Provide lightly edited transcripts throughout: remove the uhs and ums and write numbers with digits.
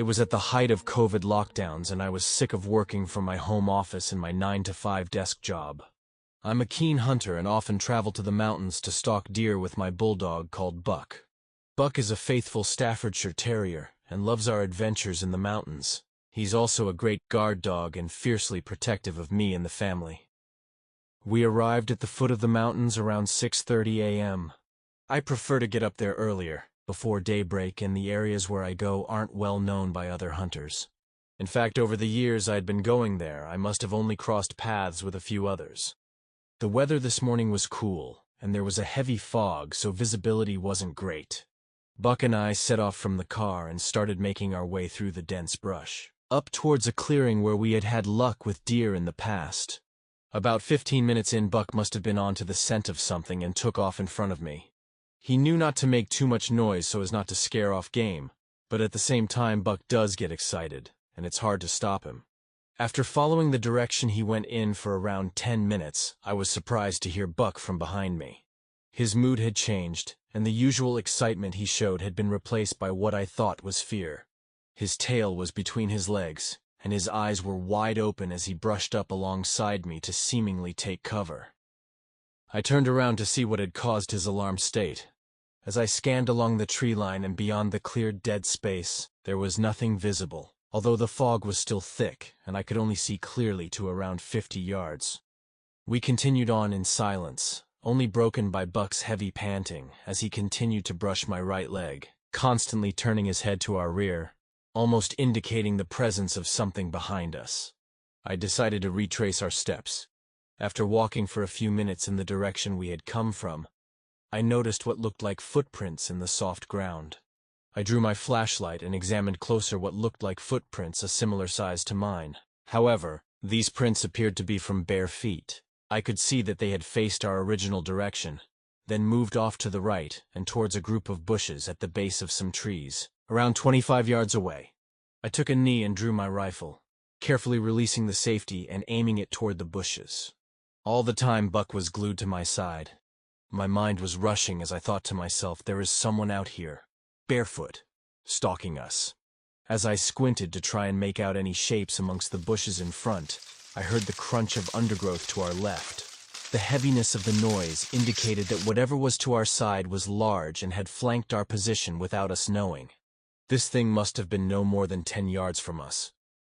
It was at the height of COVID lockdowns, and I was sick of working from my home office in my 9-to-5 desk job. I'm a keen hunter and often travel to the mountains to stalk deer with my bulldog called Buck. Buck is a faithful Staffordshire Terrier and loves our adventures in the mountains. He's also a great guard dog and fiercely protective of me and the family. We arrived at the foot of the mountains around 6:30 a.m. I prefer to get up there earlier, before daybreak, and the areas where I go aren't well known by other hunters. In fact, over the years I'd been going there, I must have only crossed paths with a few others. The weather this morning was cool, and there was a heavy fog, so visibility wasn't great. Buck and I set off from the car and started making our way through the dense brush, up towards a clearing where we had had luck with deer in the past. About 15 minutes in, Buck must have been onto the scent of something and took off in front of me. He knew not to make too much noise so as not to scare off game, but at the same time Buck does get excited, and it's hard to stop him. After following the direction he went in for around 10 minutes, I was surprised to hear Buck from behind me. His mood had changed, and the usual excitement he showed had been replaced by what I thought was fear. His tail was between his legs, and his eyes were wide open as he brushed up alongside me to seemingly take cover. I turned around to see what had caused his alarmed state. As I scanned along the tree line and beyond the cleared dead space, there was nothing visible, although the fog was still thick, and I could only see clearly to around 50 yards. We continued on in silence, only broken by Buck's heavy panting as he continued to brush my right leg, constantly turning his head to our rear, almost indicating the presence of something behind us. I decided to retrace our steps. After walking for a few minutes in the direction we had come from, I noticed what looked like footprints in the soft ground. I drew my flashlight and examined closer what looked like footprints a similar size to mine. However, these prints appeared to be from bare feet. I could see that they had faced our original direction, then moved off to the right and towards a group of bushes at the base of some trees, around 25 yards away. I took a knee and drew my rifle, carefully releasing the safety and aiming it toward the bushes. All the time Buck was glued to my side. My mind was rushing as I thought to myself, there is someone out here, barefoot, stalking us. As I squinted to try and make out any shapes amongst the bushes in front, I heard the crunch of undergrowth to our left. The heaviness of the noise indicated that whatever was to our side was large and had flanked our position without us knowing. This thing must have been no more than 10 yards from us.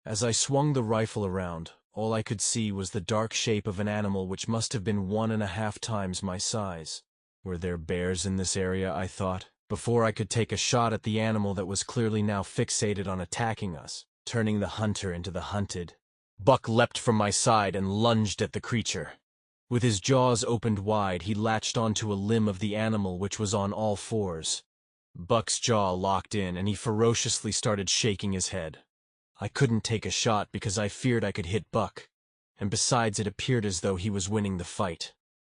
As I swung the rifle around, all I could see was the dark shape of an animal which must have been 1.5 times my size. Were there bears in this area, I thought, before I could take a shot at the animal that was clearly now fixated on attacking us, turning the hunter into the hunted. Buck leapt from my side and lunged at the creature. With his jaws opened wide, he latched onto a limb of the animal which was on all fours. Buck's jaw locked in, and he ferociously started shaking his head. I couldn't take a shot because I feared I could hit Buck, and besides it appeared as though he was winning the fight.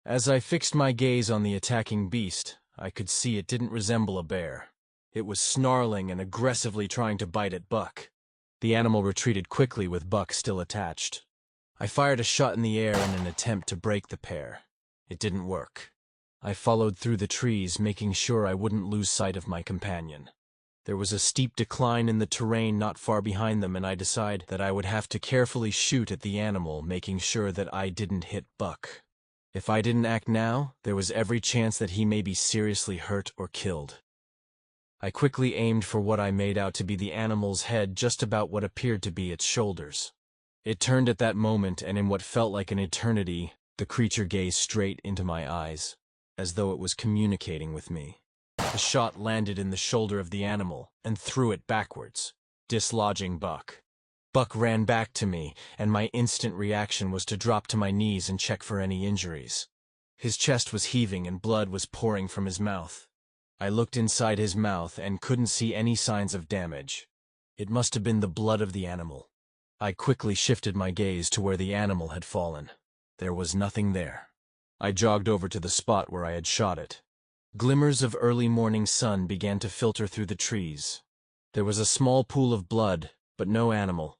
As I fixed my gaze on the attacking beast, I could see it didn't resemble a bear. It was snarling and aggressively trying to bite at Buck. The animal retreated quickly with Buck still attached. I fired a shot in the air in an attempt to break the pair. It didn't work. I followed through the trees, making sure I wouldn't lose sight of my companion. There was a steep decline in the terrain not far behind them, and I decided that I would have to carefully shoot at the animal, making sure that I didn't hit Buck. If I didn't act now, there was every chance that he may be seriously hurt or killed. I quickly aimed for what I made out to be the animal's head, just about what appeared to be its shoulders. It turned at that moment, and in what felt like an eternity, the creature gazed straight into my eyes, as though it was communicating with me. The shot landed in the shoulder of the animal and threw it backwards, dislodging Buck. Buck ran back to me, and my instant reaction was to drop to my knees and check for any injuries. His chest was heaving and blood was pouring from his mouth. I looked inside his mouth and couldn't see any signs of damage. It must have been the blood of the animal. I quickly shifted my gaze to where the animal had fallen. There was nothing there. I jogged over to the spot where I had shot it. Glimmers of early morning sun began to filter through the trees. There was a small pool of blood, but no animal.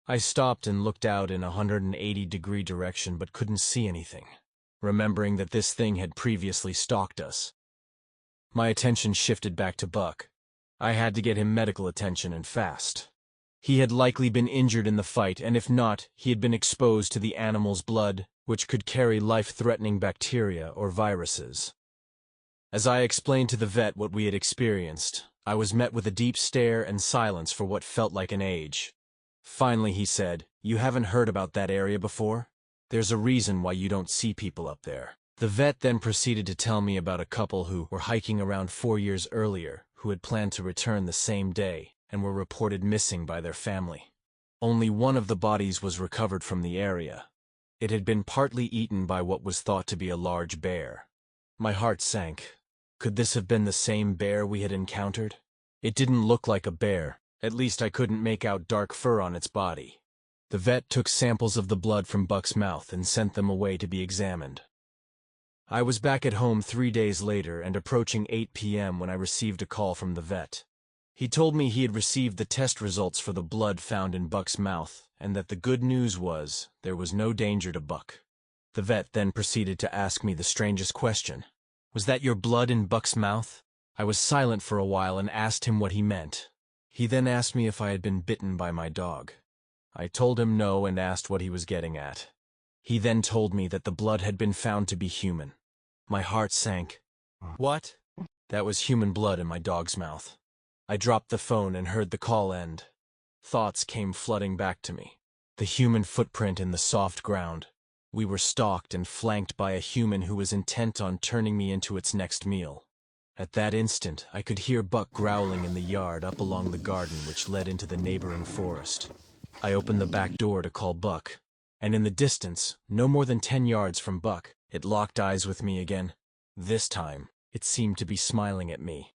I stopped and looked out in a 180-degree direction but couldn't see anything, remembering that this thing had previously stalked us. My attention shifted back to Buck. I had to get him medical attention and fast. He had likely been injured in the fight, and if not, he had been exposed to the animal's blood, which could carry life-threatening bacteria or viruses. As I explained to the vet what we had experienced, I was met with a deep stare and silence for what felt like an age. Finally, he said, "You haven't heard about that area before? There's a reason why you don't see people up there." The vet then proceeded to tell me about a couple who were hiking around 4 years earlier, who had planned to return the same day, and were reported missing by their family. Only one of the bodies was recovered from the area. It had been partly eaten by what was thought to be a large bear. My heart sank. Could this have been the same bear we had encountered? It didn't look like a bear. At least I couldn't make out dark fur on its body. The vet took samples of the blood from Buck's mouth and sent them away to be examined. I was back at home 3 days later and approaching 8 p.m. when I received a call from the vet. He told me he had received the test results for the blood found in Buck's mouth, and that the good news was there was no danger to Buck. The vet then proceeded to ask me the strangest question. "Was that your blood in Buck's mouth?" I was silent for a while and asked him what he meant. He then asked me if I had been bitten by my dog. I told him no and asked what he was getting at. He then told me that the blood had been found to be human. My heart sank. What? That was human blood in my dog's mouth. I dropped the phone and heard the call end. Thoughts came flooding back to me. The human footprint in the soft ground. We were stalked and flanked by a human who was intent on turning me into its next meal. At that instant, I could hear Buck growling in the yard up along the garden which led into the neighboring forest. I opened the back door to call Buck, and in the distance, no more than 10 yards from Buck, it locked eyes with me again. This time, it seemed to be smiling at me.